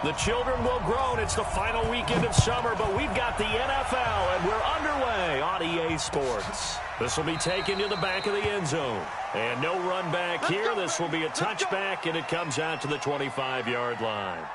The children will groan. It's the final weekend of summer, but we've got the NFL, and we're underway on EA Sports. This will be taken to the back of the end zone. And no run back here. This will be a touchback, and it comes out to the 25-yard line.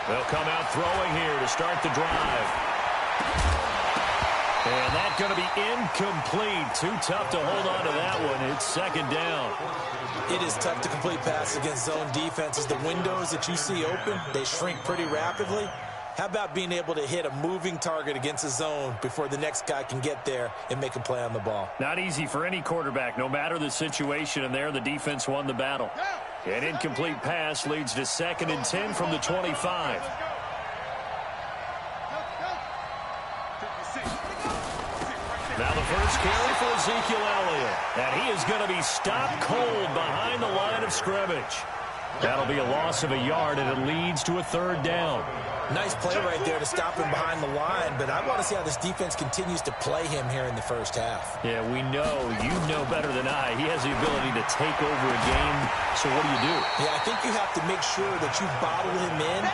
They'll come out throwing here to start the drive. And that's going to be incomplete. Too tough to hold on to that one. It's second down. It is tough to complete passes against zone defenses. The windows that you see open, they shrink pretty rapidly. How about being able to hit a moving target against a zone before the next guy can get there and make a play on the ball? Not easy for any quarterback, no matter the situation, and there the defense won the battle. An incomplete pass leads to 2nd and 10 from the 25. Now the first carry for Ezekiel Elliott. And he is going to be stopped cold behind the line of scrimmage. That'll be a loss of a yard, and it leads to a 3rd down. Nice play right there to stop him behind the line, but I want to see how this defense continues to play him here in the first half. Yeah, we know. You know better than I. He has the ability to take over a game, so what do? Yeah, I think you have to make sure that you bottle him in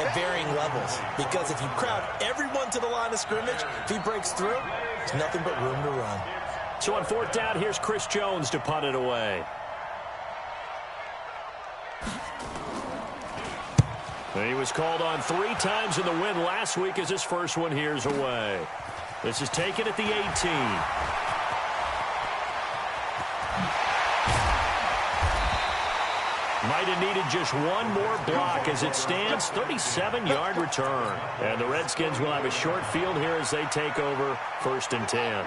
at varying levels, because if you crowd everyone to the line of scrimmage, if he breaks through, there's nothing but room to run. So on 4th down, here's Chris Jones to punt it away. He was called on 3 times in the win last week as his first one here's away. This is taken at the 18. Might have needed just one more block as it stands. 37-yard return. And the Redskins will have a short field here as they take over 1st and 10.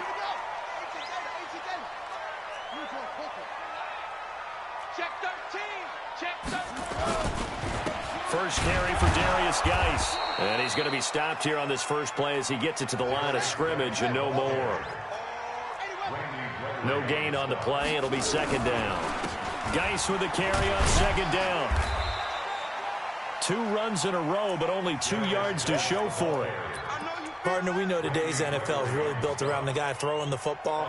First carry for Darius Geis. And he's going to be stopped here on this first play as he gets it to the line of scrimmage and no more. No gain on the play. It'll be 2nd down. Geis with the carry on 2nd down. 2 runs in a row, but only 2 yards to show for it. Partner, we know today's NFL is really built around the guy throwing the football.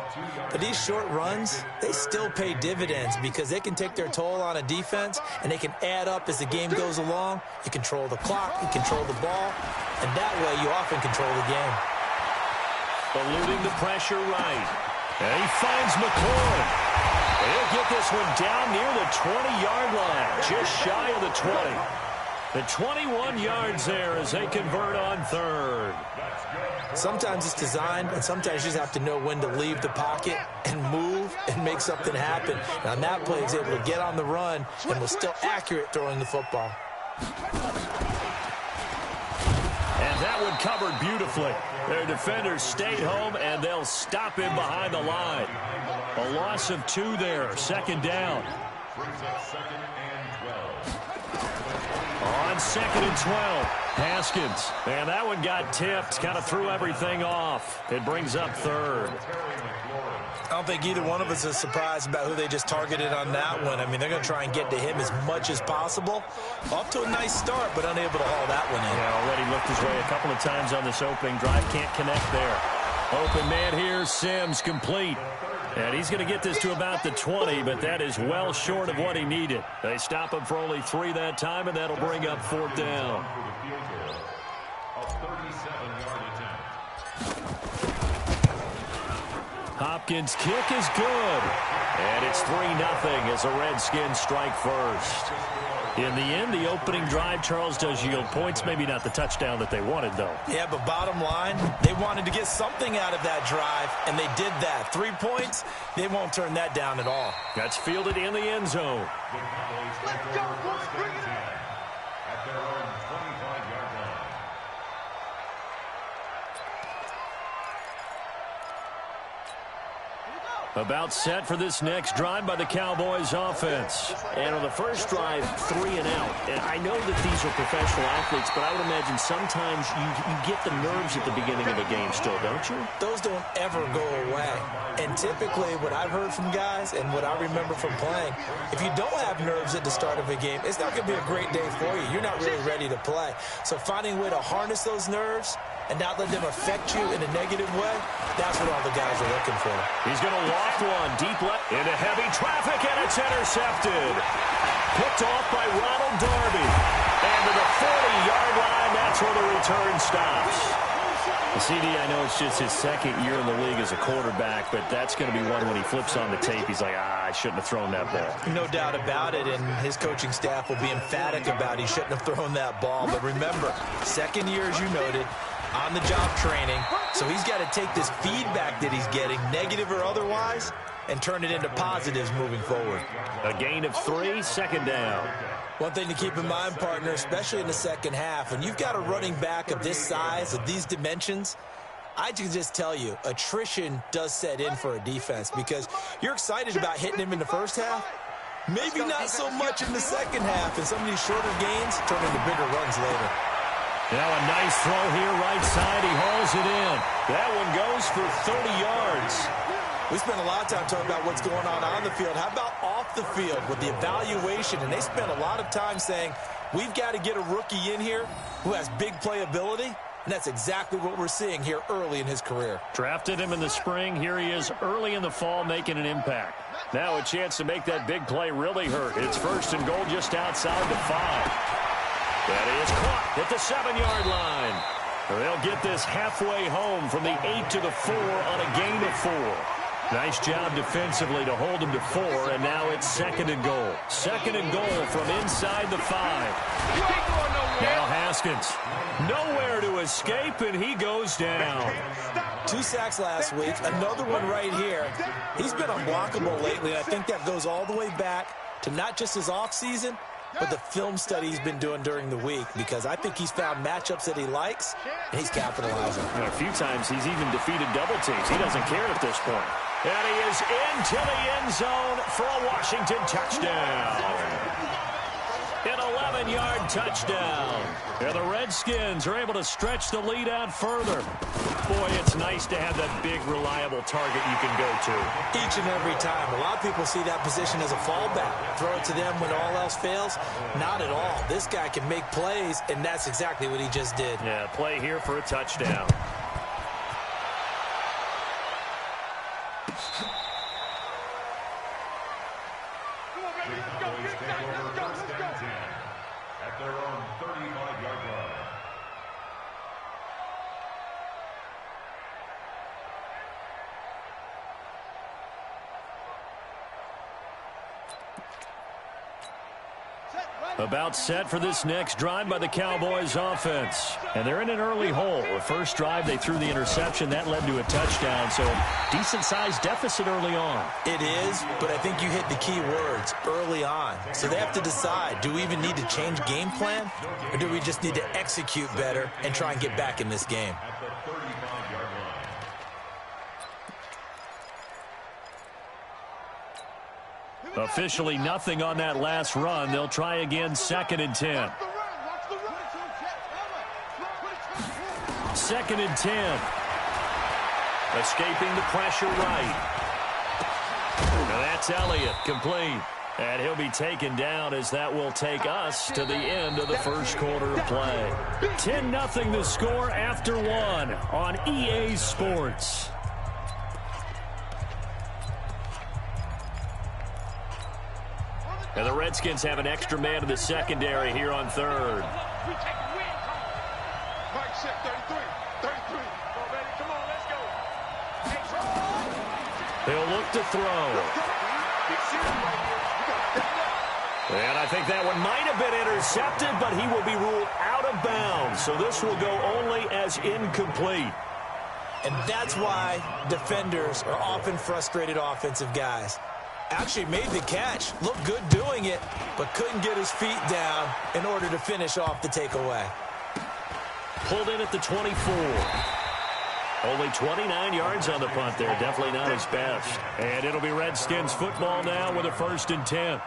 But these short runs, they still pay dividends because they can take their toll on a defense, and they can add up as the game goes along. You control the clock, you control the ball, and that way you often control the game. Eluding the pressure right. And he finds McCoy. He'll get this one down near the 20-yard line, just shy of the 20. The 21 yards there as they convert on 3rd. Sometimes it's designed, and sometimes you just have to know when to leave the pocket and move and make something happen. And on that play, he's able to get on the run and was still accurate throwing the football. And that one covered beautifully. Their defenders stayed home, and they'll stop him behind the line. A loss of 2 there, 2nd down. On 2nd and 12, Haskins. And that one got tipped, kind of threw everything off. It brings up 3rd. I don't think either one of us is surprised about who they just targeted on that one. I mean, they're going to try and get to him as much as possible. Off to a nice start, but unable to haul that one in. Yeah, already looked his way a couple of times on this opening drive. Can't connect there. Open man here, Sims, complete. And he's going to get this to about the 20, but that is well short of what he needed. They stop him for only 3 that time, and that'll bring up 4th down. Hopkins' kick is good. And it's 3-0 as the Redskins strike first. In the end, the opening drive, Charles, does yield points. Maybe not the touchdown that they wanted, though. Yeah, but bottom line, they wanted to get something out of that drive, and they did that. 3 points, they won't turn that down at all. That's fielded in the end zone. Let's go, boys. Bring it in. At their own 25-yard line. Here we go. About set for this next drive by the Cowboys offense. And on the first drive, 3 and out. And I know that these are professional athletes, but I would imagine sometimes you get the nerves at the beginning of a game still, don't you? Those don't ever go away. And typically what I've heard from guys and what I remember from playing, if you don't have nerves at the start of a game, it's not going to be a great day for you. You're not really ready to play. So finding a way to harness those nerves and not let them affect you in a negative way, that's what all the guys are looking for. He's going to loft one deep left into heavy traffic, and it's intercepted. Picked off by Ronald Darby. And to the 40-yard line, that's where the return stops. CD, I know it's just his second year in the league as a quarterback, but that's going to be one when he flips on the tape. He's like, I shouldn't have thrown that ball. No doubt about it, and his coaching staff will be emphatic about he shouldn't have thrown that ball. But remember, second year, as you noted, on-the-job training, so he's got to take this feedback that he's getting, negative or otherwise, and turn it into positives moving forward. A gain of 3, second down. One thing to keep in mind, partner, especially in the second half, when you've got a running back of this size, of these dimensions, I can just tell you, attrition does set in for a defense because you're excited about hitting him in the first half, maybe not so much in the second half, and some of these shorter gains turn into bigger runs later. Now a nice throw here, right side. He hauls it in. That one goes for 30 yards. We spent a lot of time talking about what's going on the field. How about off the field with the evaluation? And they spent a lot of time saying, we've got to get a rookie in here who has big playability. And that's exactly what we're seeing here early in his career. Drafted him in the spring. Here he is early in the fall making an impact. Now a chance to make that big play really hurt. It's first and goal just outside the 5. That is caught at the 7-yard line. They'll get this halfway home from the 8 to the 4 on a gain of 4. Nice job defensively to hold him to 4, and now it's second and goal. Second and goal from inside the 5. Now Haskins. Nowhere to escape, and he goes down. 2 sacks last week, another one right here. He's been unblockable lately, and I think that goes all the way back to not just his offseason, but the film study he's been doing during the week, because I think he's found matchups that he likes, and he's capitalizing. A few times he's even defeated double teams. He doesn't care at this point. And he is into the end zone for a Washington touchdown. An 11-yard touchdown. And the Redskins are able to stretch the lead out further. Boy, it's nice to have that big, reliable target you can go to. Each and every time. A lot of people see that position as a fallback. Throw it to them when all else fails. Not at all. This guy can make plays, and that's exactly what he just did. Yeah, play here for a touchdown. At their own 35-yard line. About set for this next drive by the Cowboys offense. And they're in an early hole. The first drive, they threw the interception. That led to a touchdown, so decent-sized deficit early on. It is, but I think you hit the key words, early on. So they have to decide, do we even need to change game plan, or do we just need to execute better and try and get back in this game? At the 35-yard line. Officially nothing on that last run. They'll try again, second and 10. Second and 10. Escaping the pressure right. Now that's Elliott, complete. And he'll be taken down as that will take us to the end of the first quarter of play. 10-0 the score after 1 on EA Sports. And the Redskins have an extra man in the secondary here on third. They'll look to throw. And I think that one might have been intercepted, but he will be ruled out of bounds. So this will go only as incomplete. And that's why defenders are often frustrated offensive guys. Actually made the catch, looked good doing it, but couldn't get his feet down in order to finish off the takeaway. Pulled in at the 24. Only 29 yards on the punt there. Definitely not his best. And it'll be Redskins football now with a 1st and 10.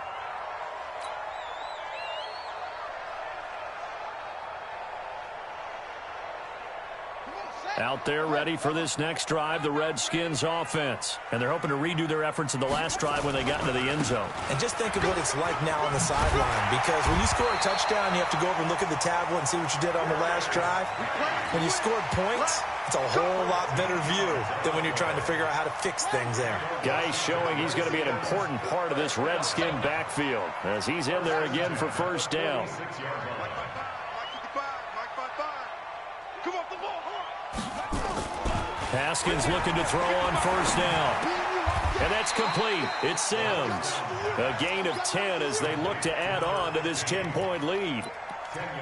Out there ready for this next drive, the Redskins offense. And they're hoping to redo their efforts in the last drive when they got into the end zone. And just think of what it's like now on the sideline, because when you score a touchdown, you have to go over and look at the tablet and see what you did on the last drive. When you scored points, it's a whole lot better view than when you're trying to figure out how to fix things there. Guy showing he's going to be an important part of this Redskin backfield as he's in there again for 1st down. Haskins looking to throw on 1st down. And that's complete. It's Sims. A gain of 10 as they look to add on to this 10-point lead.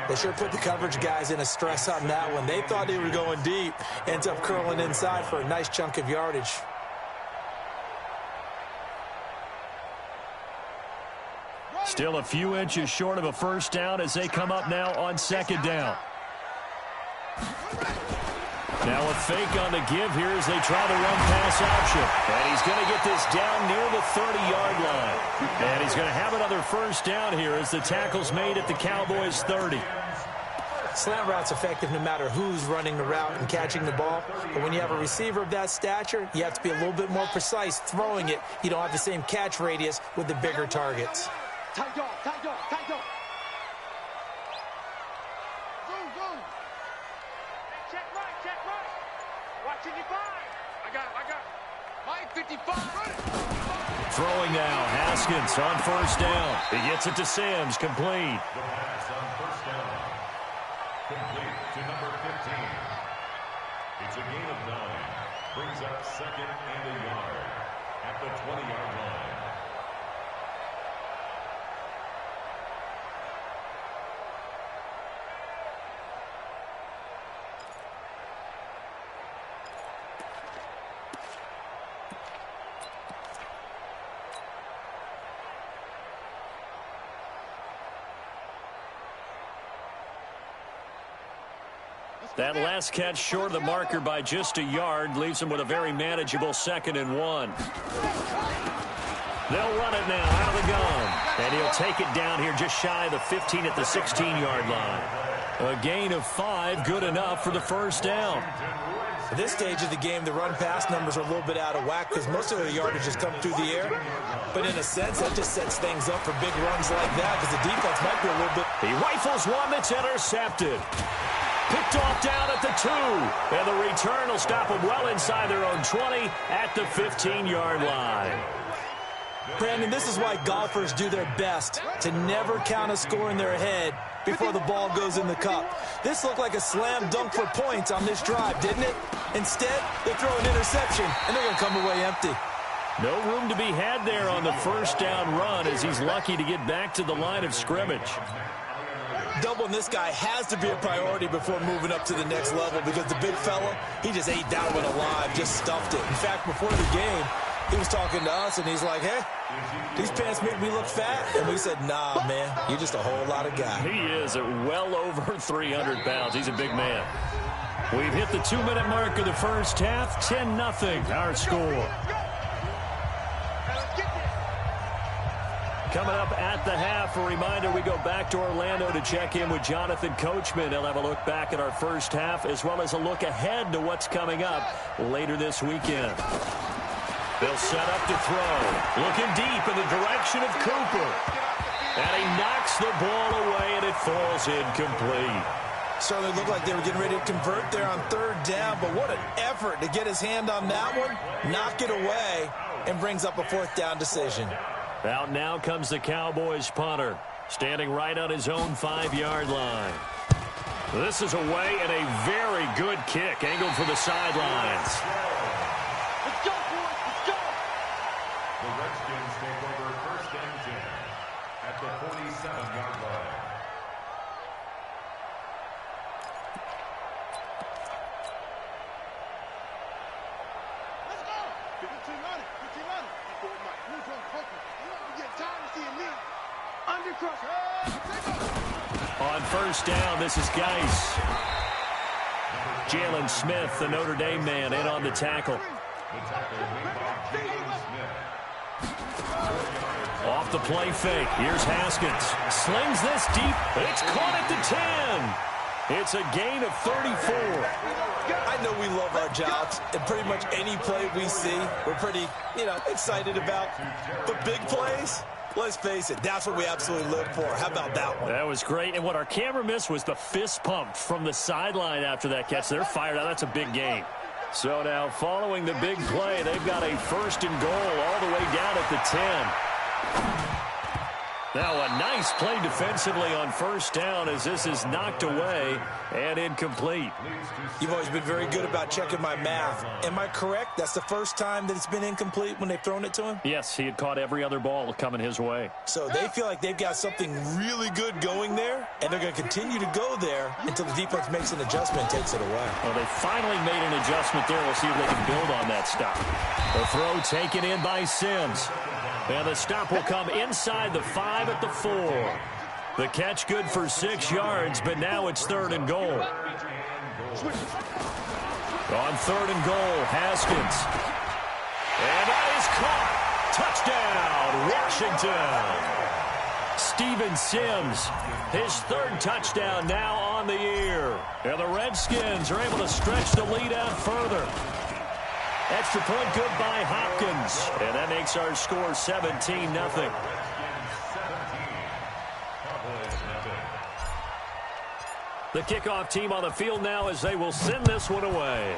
They sure put the coverage guys in a stress on that one. They thought they were going deep. Ends up curling inside for a nice chunk of yardage. Still a few inches short of a 1st down as they come up now on 2nd down. Now a fake on the give here as they try the run-pass option. And he's going to get this down near the 30-yard line. And he's going to have another 1st down here as the tackle's made at the Cowboys' 30. Slant route's effective no matter who's running the route and catching the ball. But when you have a receiver of that stature, you have to be a little bit more precise throwing it. You don't have the same catch radius with the bigger targets. Tight dog, tight dog, tight dog. Check right. Watching you five. I got it. Mike 55. Throwing now, Haskins on 1st down. He gets it to Sims, complete. The pass on 1st down. Complete to number 15. It's a gain of 9. Brings up 2nd and a yard at the 20-yard line. That last catch short of the marker by just a yard leaves him with a very manageable 2nd and 1. They'll run it now out of the gun. And he'll take it down here just shy of the 15 at the 16-yard line. A gain of 5, good enough for the 1st down. At this stage of the game, the run-pass numbers are a little bit out of whack because most of the yardage has come through the air. But in a sense, that just sets things up for big runs like that because the defense might be a little bit... He rifles one that's intercepted. Picked off down at the 2. And the return will stop them well inside their own 20 at the 15-yard line. Brandon, this is why golfers do their best to never count a score in their head before the ball goes in the cup. This looked like a slam dunk for points on this drive, didn't it? Instead, they throw an interception, and they're going to come away empty. No room to be had there on the 1st down run as he's lucky to get back to the line of scrimmage. Doubling this guy has to be a priority before moving up to the next level because the big fella, he just ate that one alive, just stuffed it. In fact, before the game, he was talking to us, and he's like, hey, these pants make me look fat. And we said, nah, man, you're just a whole lot of guy. He is at well over 300 pounds. He's a big man. We've hit the 2-minute mark of the 1st half. 10-0, our score. Coming up at the half, a reminder, we go back to Orlando to check in with Jonathan Coachman. He'll have a look back at our 1st half as well as a look ahead to what's coming up later this weekend. They'll set up to throw. Looking deep in the direction of Cooper. And he knocks the ball away, and it falls incomplete. Certainly looked like they were getting ready to convert there on 3rd down, but what an effort to get his hand on that one, knock it away, and brings up a 4th down decision. Out now comes the Cowboys punter, standing right on his own 5-yard line. This is away and a very good kick, angled for the sidelines. Let's go, boys, let's go. The Redskins take over 1st and 10 at the 47-yard line. Let's go. 15-running. On 1st down, this is Geis. Jalen Smith, the Notre Dame man, in on the tackle. The tackle made by Jalen Smith. Off the play fake. Here's Haskins. Slings this deep. It's caught at the 10. It's a gain of 34. I know we love our jobs, and pretty much any play we see, we're pretty, excited about. The big plays, let's face it, that's what we absolutely live for. How about that one? That was great, and what our camera missed was the fist pump from the sideline after that catch. They're fired out. That's a big gain. So now, following the big play, they've got a 1st and goal all the way down at the 10. Now a nice play defensively on 1st down as this is knocked away and incomplete. You've always been very good about checking my math. Am I correct? That's the first time that it's been incomplete when they've thrown it to him? Yes, he had caught every other ball coming his way. So they feel like they've got something really good going there, and they're going to continue to go there until the defense makes an adjustment and takes it away. Well, they finally made an adjustment there. We'll see if they can build on that stop. The throw taken in by Sims. And the stop will come inside the 5 at the 4. The catch good for 6 yards, but now it's 3rd and goal. On 3rd and goal, Haskins. And that is caught. Touchdown, Washington. Steven Sims, his 3rd touchdown now on the year. And the Redskins are able to stretch the lead out further. Extra point good by Hopkins. And that makes our score 17-0. The kickoff team on the field now as they will send this one away.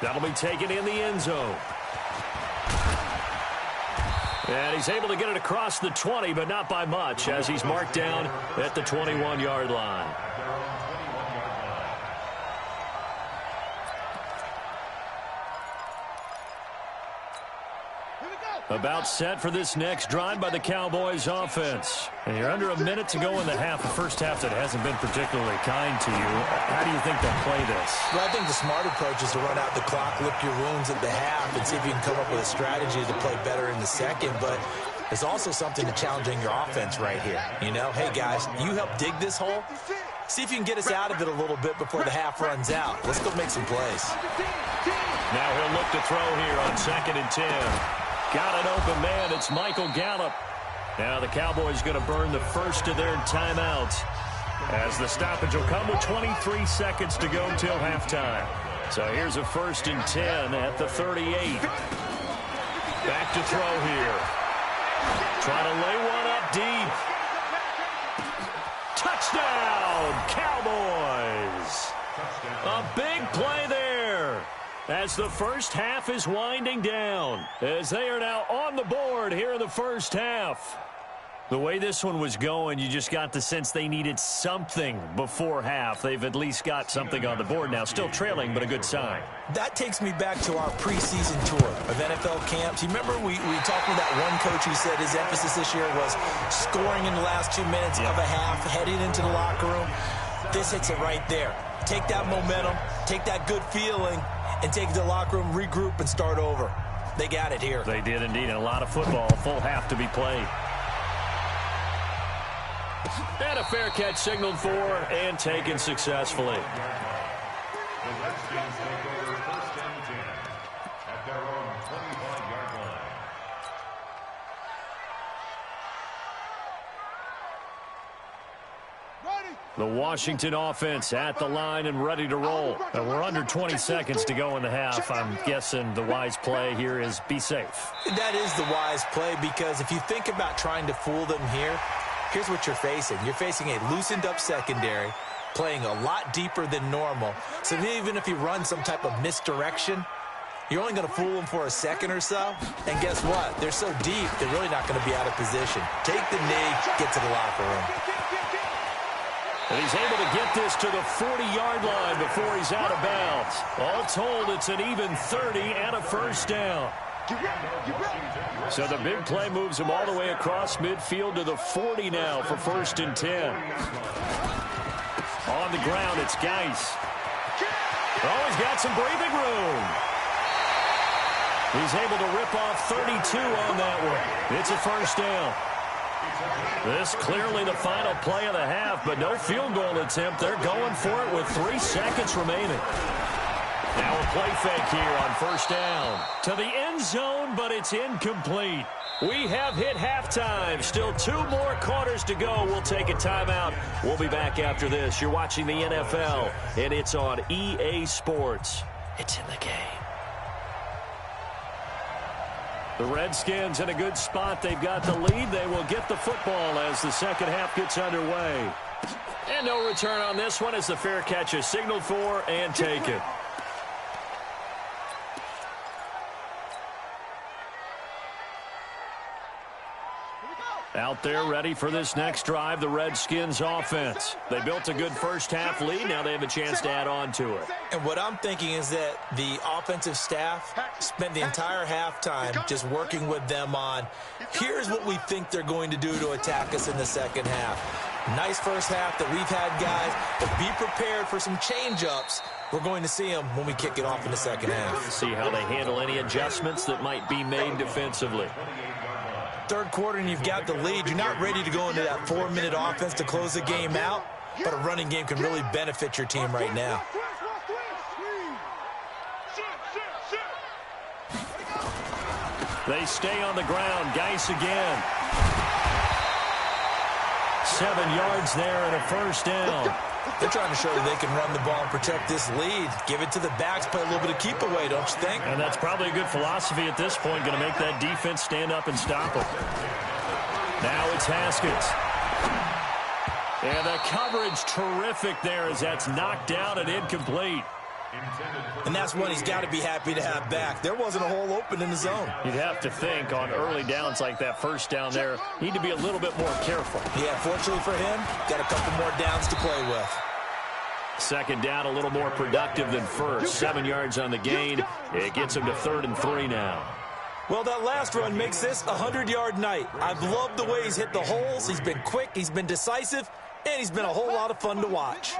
That'll be taken in the end zone. And he's able to get it across the 20, but not by much, as he's marked down at the 21-yard line. About set for this next drive by the Cowboys offense. And you're under a minute to go in the half. The first half that hasn't been particularly kind to you. How do you think they'll play this? Well, I think the smart approach is to run out the clock, lick your wounds at the half, and see if you can come up with a strategy to play better in the second. But there's also something to challenging your offense right here. Hey, guys, you help dig this hole. See if you can get us out of it a little bit before the half runs out. Let's go make some plays. Now he'll look to throw here on 2nd and 10. Got an open man. It's Michael Gallup. Now the Cowboys going to burn the first of their timeouts as the stoppage will come with 23 seconds to go till halftime. So here's a 1st and 10 at the 38. Back to throw here. Trying to lay one up deep. Touchdown, Cowboys. A big play there. As the first half is winding down, as they are now on the board here in the first half. The way this one was going, you just got the sense they needed something before half. They've at least got something on the board now. Still trailing, but a good sign. That takes me back to our preseason tour of NFL camps. You remember we talked with that one coach who said his emphasis this year was scoring in the last 2 minutes of a half, heading into the locker room. This hits it right there. Take that momentum, take that good feeling, and take it to the locker room, regroup, and start over. They got it here. They did indeed, and a lot of football, full half to be played. And a fair catch signaled for and taken successfully. The Redskins take over 1st and 10 at their own 25-yard line. The Washington offense at the line and ready to roll. And we're under 20 seconds to go in the half. I'm guessing the wise play here is be safe. That is the wise play, because if you think about trying to fool them here, here's what you're facing. You're facing a loosened up secondary, playing a lot deeper than normal. So even if you run some type of misdirection, you're only going to fool them for a second or so. And guess what? They're so deep, they're really not going to be out of position. Take the knee, get to the locker room. And he's able to get this to the 40-yard line before he's out of bounds. All told, it's an even 30 and a first down. So the big play moves him all the way across midfield to the 40 now for 1st and 10. On the ground, it's Geis. Oh, he's got some breathing room. He's able to rip off 32 on that one. It's a first down. This clearly the final play of the half, but no field goal attempt. They're going for it with 3 seconds remaining. Now a play fake here on first down. To the end zone, but it's incomplete. We have hit halftime. Still 2 more quarters to go. We'll take a timeout. We'll be back after this. You're watching the NFL, and it's on EA Sports. It's in the game. The Redskins in a good spot. They've got the lead. They will get the football as the second half gets underway. And no return on this one as the fair catch is signaled for and taken. Out there ready for this next drive, the Redskins offense. They built a good first half lead. Now they have a chance to add on to it. And what I'm thinking is that the offensive staff spent the entire halftime just working with them on, here's what we think they're going to do to attack us in the second half. Nice first half that we've had, guys, but be prepared for some change-ups. We're going to see them when we kick it off in the second half. See how they handle any adjustments that might be made defensively. Third quarter and you've got the lead. You're not ready to go into that 4-minute offense to close the game out, but a running game can really benefit your team right now. They stay on the ground. Geis again. 7 yards there and a first down. They're trying to show that they can run the ball and protect this lead. Give it to the backs, play a little bit of keep away, don't you think? And that's probably a good philosophy at this point, going to make that defense stand up and stop them. Now it's Haskins. And the coverage terrific there as that's knocked down and incomplete. And that's one he's got to be happy to have back. There wasn't a hole open in the zone. You'd have to think on early downs like that first down there, need to be a little bit more careful. Yeah, fortunately for him, got a couple more downs to play with. Second down, a little more productive than first. 7 yards on the gain. It gets him to 3rd and 3 now. Well, that last run makes this a 100-yard night. I've loved the way he's hit the holes. He's been quick, he's been decisive, and he's been a whole lot of fun to watch.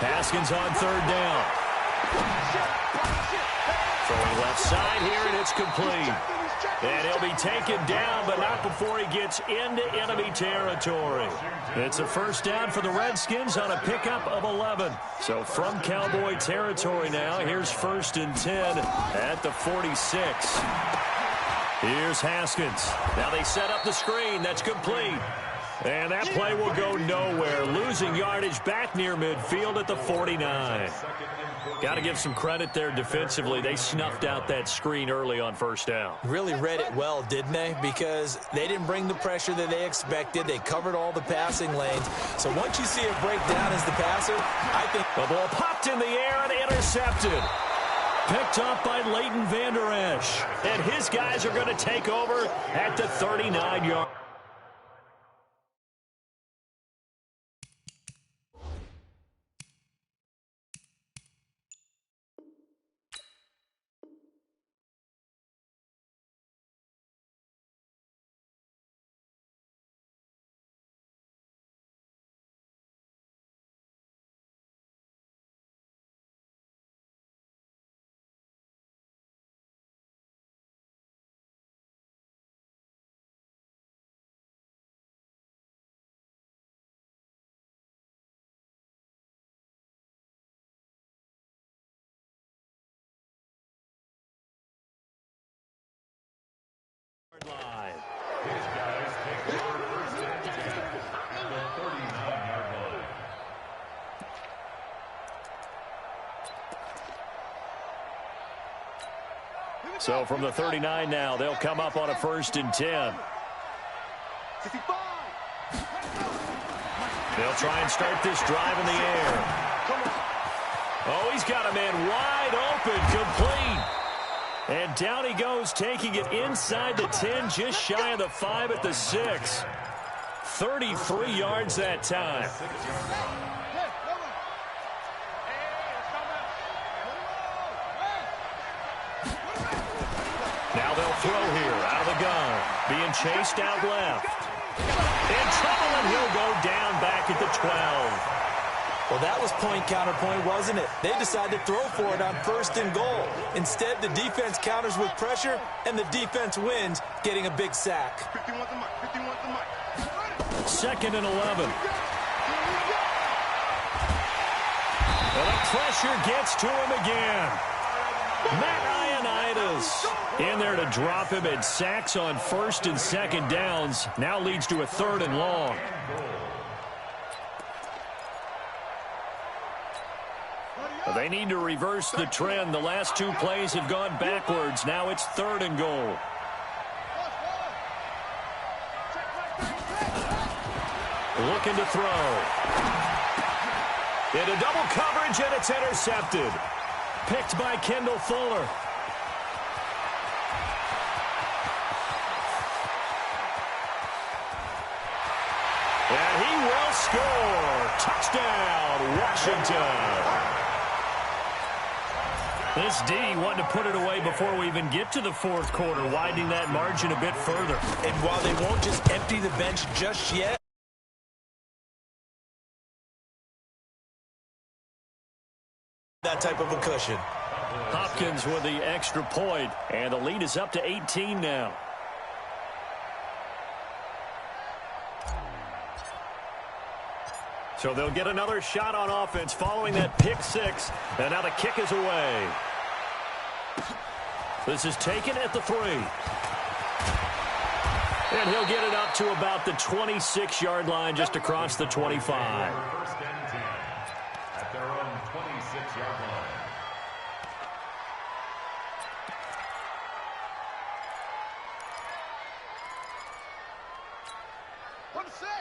Haskins on 3rd down. Throwing left side here, and it's complete. And he'll be taken down, but not before he gets into enemy territory. It's a first down for the Redskins on a pickup of 11. So from Cowboy territory now, here's 1st and 10 at the 46. Here's Haskins. Now they set up the screen. That's complete. And that play will go nowhere. Losing yardage back near midfield at the 49. Got to give some credit there defensively. They snuffed out that screen early on first down. Really read it well, didn't they? Because they didn't bring the pressure that they expected. They covered all the passing lanes. So once you see it break down as the passer, I think the ball popped in the air and intercepted. Picked up by Leighton Vander Esch. And his guys are going to take over at the 39-yard. Line. His guys take over 1st and 10 at the 39-yard line. So from the 39 now, they'll come up on a 1st and 10. They'll try and start this drive in the air. Oh, he's got a man wide open, complete. And down he goes, taking it inside the 10, just shy of the 5 at the 6. 33 yards that time. Now they'll throw here out of the gun. Being chased out left. In trouble, and he'll go down back at the 12. Well, that was point counterpoint, wasn't it? They decided to throw for it on 1st and goal. Instead, the defense counters with pressure, and the defense wins, getting a big sack. 51's the mic. 51's the mic. 2nd and 11. And the pressure gets to him again. Matt Ioannidis in there to drop him, and sacks on 1st and 2nd downs. Now leads to a 3rd and long. They need to reverse the trend. The last 2 plays have gone backwards. Now it's 3rd and goal. Looking to throw. Into double coverage, and it's intercepted. Picked by Kendall Fuller. And he will score. Touchdown, Washington. This D wanted to put it away before we even get to the 4th quarter, widening that margin a bit further. And while they won't just empty the bench just yet, that type of a cushion. Hopkins with the extra point, and the lead is up to 18 now. So they'll get another shot on offense following that pick 6, and now the kick is away. This is taken at the 3. And he'll get it up to about the 26-yard line, just across the 25. 1st and 10 at their own 26-yard line.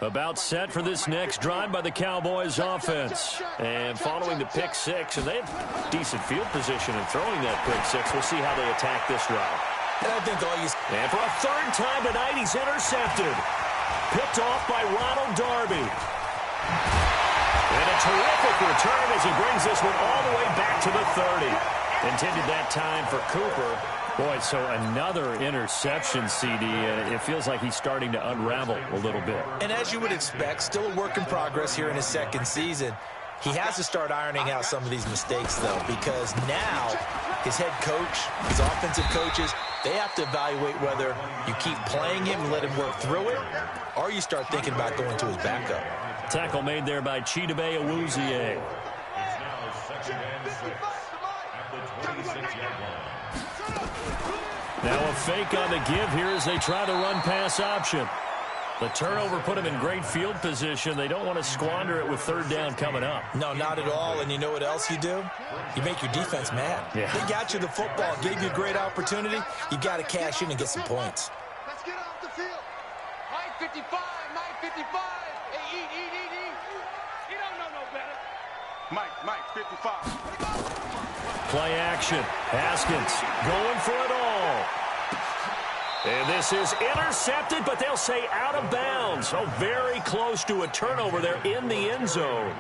About set for this next drive by the Cowboys offense. And following the pick 6, and they have decent field position in throwing that pick 6. We'll see how they attack this drive. And I think all you... And for a 3rd time tonight, he's intercepted. Picked off by Ronald Darby. And a terrific return as he brings this one all the way back to the 30. Intended that time for Cooper. Boy, so another interception, CD. It feels like he's starting to unravel a little bit. And as you would expect, still a work in progress here in his 2nd season. He has to start ironing out some of these mistakes, though, because now his head coach, his offensive coaches, they have to evaluate whether you keep playing him and let him work through it, or you start thinking about going to his backup. Tackle made there by Chidobe Awuzie. It's now 2nd and 6 at the 26-yard line. Now a fake on the give here as they try to run pass option. The turnover put them in great field position. They don't want to squander it with 3rd down coming up. No, not at all. And you know what else you do? You make your defense mad. Yeah. They got you the football, gave you a great opportunity. You got to cash in and get some points. Let's get off the field. Mike 55, Mike 55. Hey, eat. You don't know no better. Mike 55. Play action. Haskins going for it all. And this is intercepted, but they'll say out of bounds. So very close to a turnover there in the end zone.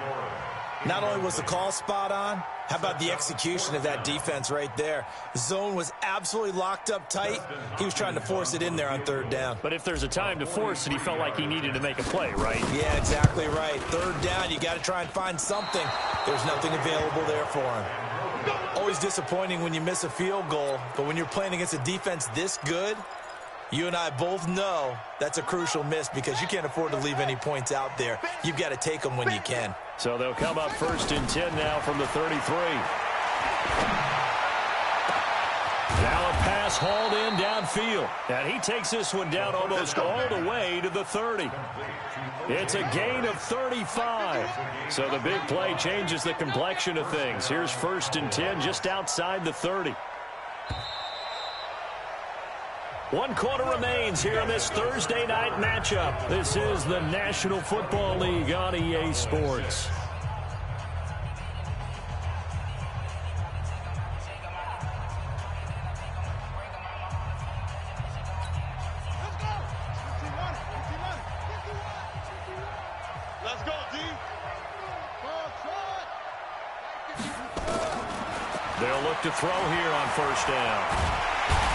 Not only was the call spot on, how about the execution of that defense right there? The zone was absolutely locked up tight. He was trying to force it in there on 3rd down. But if there's a time to force it, he felt like he needed to make a play, right? Yeah, exactly right. 3rd down, you got to try and find something. There's nothing available there for him. Always disappointing when you miss a field goal, but when you're playing against a defense this good, you and I both know that's a crucial miss because you can't afford to leave any points out there. You've got to take them when you can. So they'll come up 1st and 10 now from the 33. Now a pass hauled in downfield. And he takes this one down almost all the way to the 30. It's a gain of 35. So the big play changes the complexion of things. Here's 1st and 10 just outside the 30. 1 quarter remains here in this Thursday night matchup. This is the National Football League on EA Sports. Let's go, D. They'll look to throw here on 1st down.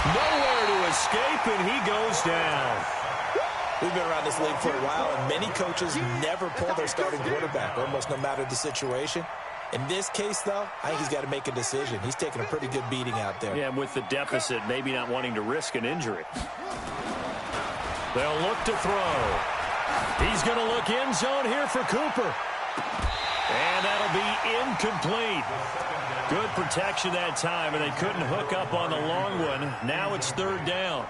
Nowhere to escape, and he goes down. We've been around this league for a while, and many coaches never pull their starting quarterback, almost no matter the situation. In this case, though, I think he's got to make a decision. He's taking a pretty good beating out there. Yeah, with the deficit, maybe not wanting to risk an injury. They'll look to throw. He's going to look end zone here for Cooper. And that'll be incomplete. Good protection that time, and they couldn't hook up on the long one. Now it's third down.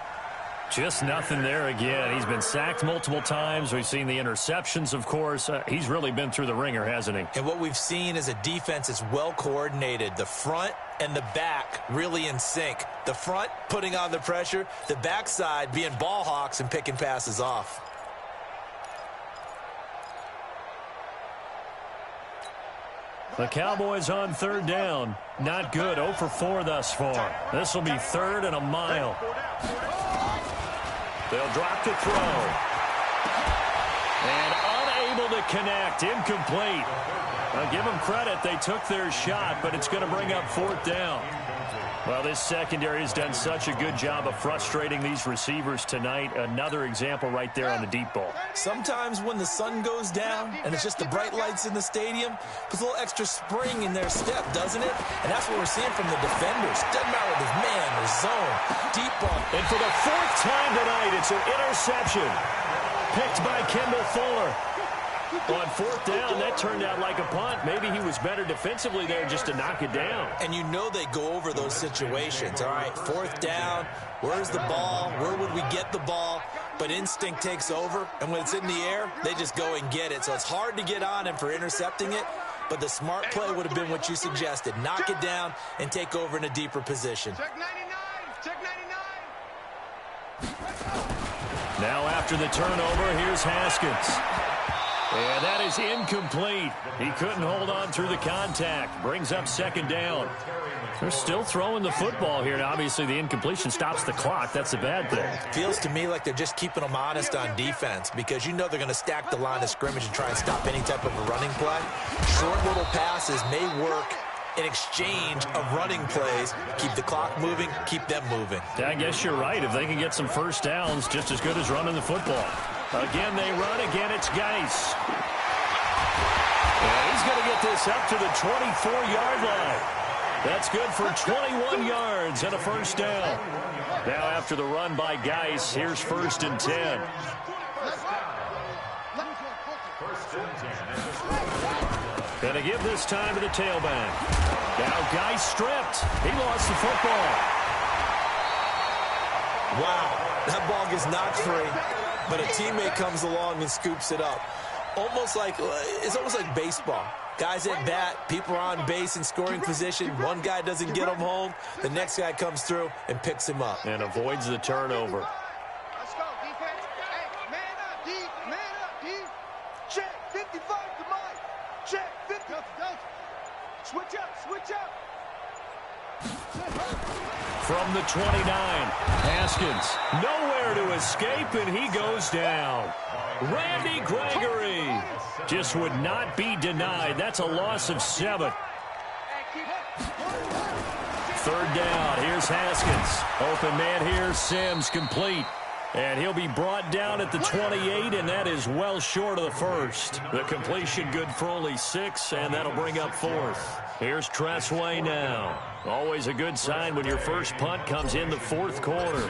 Just nothing there again. He's been sacked multiple times. We've seen the interceptions, of course. He's really been through the ringer, hasn't he? And what we've seen is a defense that's well coordinated. The front and the back really in sync. The front putting on the pressure. The backside being ball hawks and picking passes off. The Cowboys on third down. Not good. 0 for 4 thus far. This will be third and a mile. They'll drop to throw. And unable to connect. Incomplete. I'll give them credit. They took their shot, but it's going to bring up fourth down. Well, this secondary has done such a good job of frustrating these receivers tonight. Another example right there on the deep ball. Sometimes when the sun goes down and it's just the bright lights in the stadium, puts a little extra spring in their step, doesn't it? And that's what we're seeing from the defenders. Doesn't matter if it's man or zone, deep ball. And for the fourth time tonight, it's an interception. Picked by Kendall Fuller. On fourth down, that turned out like a punt. Maybe he was better defensively there just to knock it down. And you know they go over those situations. All right, fourth down, where's the ball? Where would we get the ball? But instinct takes over, and when it's in the air, they just go and get it. So it's hard to get on him for intercepting it, but the smart play would have been what you suggested. Knock it down and take over in a deeper position. Check 99. Check 99. Now after the turnover, here's Haskins. And that is incomplete. He couldn't hold on through the contact. Brings up second down. They're still throwing the football here. Now, obviously, the incompletion stops the clock. That's a bad thing. Feels to me like they're just keeping them honest on defense because you know they're going to stack the line of scrimmage and try and stop any type of a running play. Short little passes may work in exchange of running plays. Keep the clock moving, keep them moving. I guess you're right. If they can get some first downs, just as good as running the football. Again, they run. Again, it's Geis. And he's going to get this up to the 24-yard line. That's good for 21 yards and a first down. Now after the run by Geis, here's first and 10. Going to give this time to the tailback. Now Geis stripped. He lost the football. Wow, that ball gets knocked free. But a teammate comes along and scoops it up. It's almost like baseball. Guys at bat, people are on base in scoring position. One guy doesn't get him home. The next guy comes through and picks him up. And avoids the turnover. Let's go, defense. Hey, man up, D. Man up, D. Check, 55 to Mike. Check, 50. Switch up, switch up. From the 29, Haskins nowhere to escape, and he goes down. Randy Gregory just would not be denied. That's a loss of 7. Third down, here's Haskins. Open man here, Sims complete. And he'll be brought down at the 28, and that is well short of the first. The completion good for only 6, and that'll bring up fourth. Here's Tressway now. Always a good sign when your first punt comes in the fourth quarter.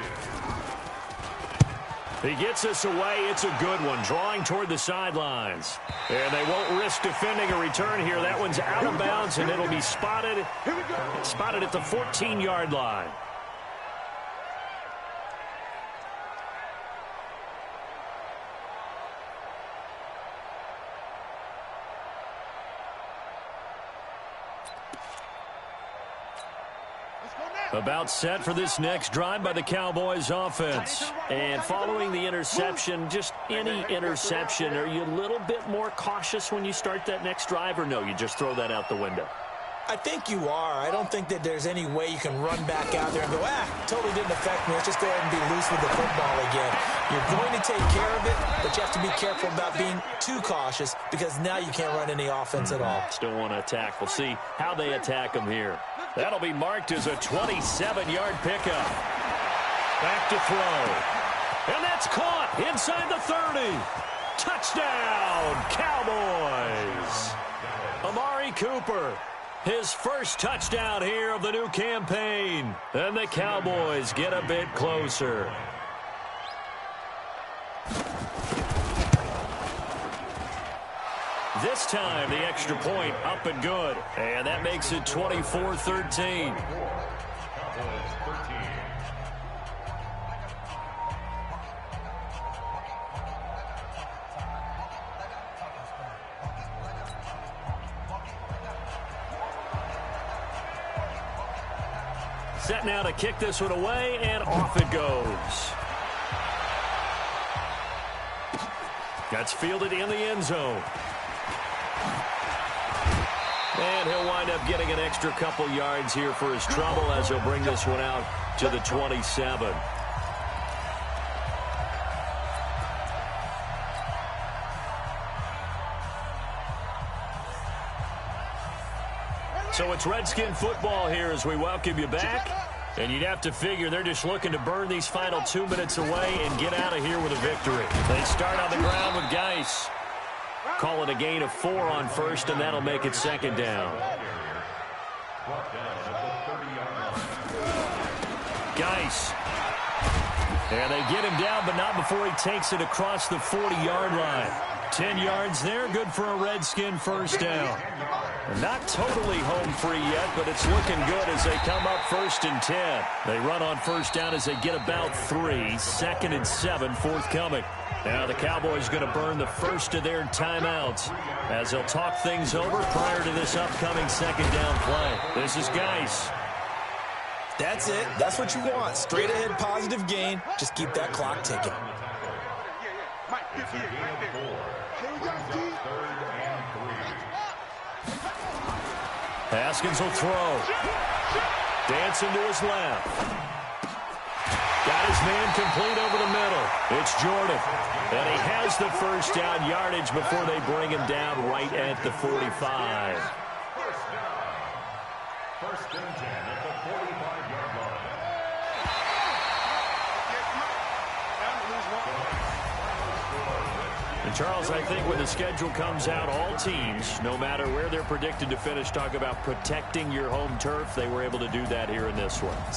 He gets us away. It's a good one, drawing toward the sidelines. And they won't risk defending a return here. That one's out of bounds, and it'll be spotted at the 14-yard line. About set for this next drive by the Cowboys offense. And following the interception, just any interception, are you a little bit more cautious when you start that next drive, or no, you just throw that out the window? I think you are. I don't think that there's any way you can run back out there and go, totally didn't affect me. Let's just go ahead and be loose with the football again. You're going to take care of it, but you have to be careful about being too cautious because now you can't run any offense at all. Still want to attack. We'll see how they attack them here. That'll be marked as a 27-yard pickup. Back to throw. And that's caught inside the 30. Touchdown, Cowboys. Amari Cooper, his first touchdown here of the new campaign. And the Cowboys get a bit closer. This time, the extra point up and good. And that makes it 24-13. Set now to kick this one away, and off it goes. That's fielded in the end zone. And he'll wind up getting an extra couple yards here for his trouble as he'll bring this one out to the 27. So it's Redskin football here as we welcome you back. And you'd have to figure they're just looking to burn these final 2 minutes away and get out of here with a victory. They start on the ground with Geis. Call it a gain of 4 on first, and that'll make it second down. Geis. And they get him down, but not before he takes it across the 40-yard line. 10 yards there, good for a Redskin first down. Not totally home free yet, but it's looking good as they come up 1st and 10. They run on first down as they get about 3. 2nd and 7 forthcoming. Now the Cowboys going to burn the first of their timeouts as they'll talk things over prior to this upcoming second down play. This is Geis. That's it. That's what you want. Straight ahead positive gain. Just keep that clock ticking. Haskins will throw. Dancing to his left. Got his man complete over the middle. It's Jordan. And he has the first down yardage before they bring him down right at the 45. First and 10 at the 45-yard line. And Charles, I think when the schedule comes out, all teams, no matter where they're predicted to finish, talk about protecting your home turf. They were able to do that here in this one.